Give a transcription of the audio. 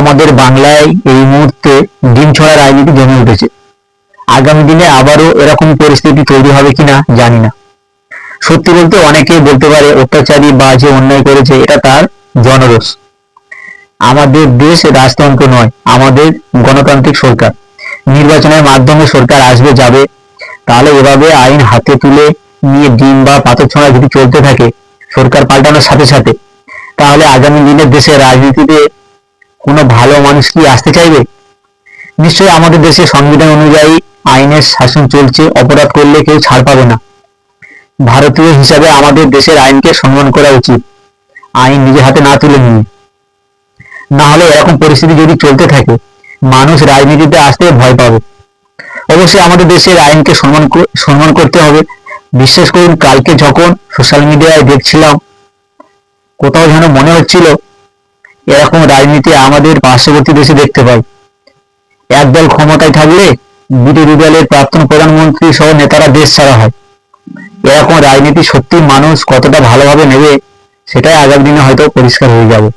আমাদের বাংলায় এই মুহূর্তে ডিম ছড়া রাজনীতি জমে উঠেছে। আগামী দিনে আবারও এরকম পরিস্থিতি তৈরি হবে কিনা জানি না। সত্যি বলতে অনেকেই বলতে পারে অত্যাচারী বা যে অন্যায় করেছে এটা তার জনরোষ। আমাদের দেশ রাজতন্ত্র নয়, আমাদের গণতান্ত্রিক সরকার। নির্বাচনের মাধ্যমে সরকার আসবে যাবে, তাহলে এভাবে আইন হাতে তুলে নিয়ে ডিম বা পাথর ছোঁড়া যদি চলতে থাকে সরকার পাল্টানোর সাথে সাথে, তাহলে আগামী দিনের দেশের রাজনীতিতে কোনো ভালো মানুষ কি আসতে চাইবে? নিশ্চয়ই আমাদের দেশে সংবিধান অনুযায়ী আইনের শাসন চলছে, অপরাধ করলে কেউ ছাড় পাবে না। ভারতীয় হিসাবে আমাদের দেশের আইনকে সম্মান করা উচিত, আইন নিজের হাতে না তুলে নিয়ে। না হলে এরকম পরিস্থিতি যদি চলতে থাকে মানুষ রাজনীতিতে আসতে ভয় পাবে। অবশ্যই আমাদের দেশের আইনকে সম্মান করতে হবে। বিশ্বাস করুন, কালকে যখন সোশ্যাল মিডিয়ায় দেখছিলাম কোথাও যেন মনে হচ্ছিল এরকম রাজনীতি আমাদের পার্শ্ববর্তী দেশে দেখতে পাই। একদল ক্ষমতায় থাকলে বিরোধী দলের প্রাক্তন প্রধানমন্ত্রী সহ নেতারা দেশ ছাড়া হয়। এরকম রাজনীতি সত্যি মানুষ কতটা ভালোভাবে নেবে সেটাই আগামী দিনে হয়তো পরিষ্কার হয়ে যাবে।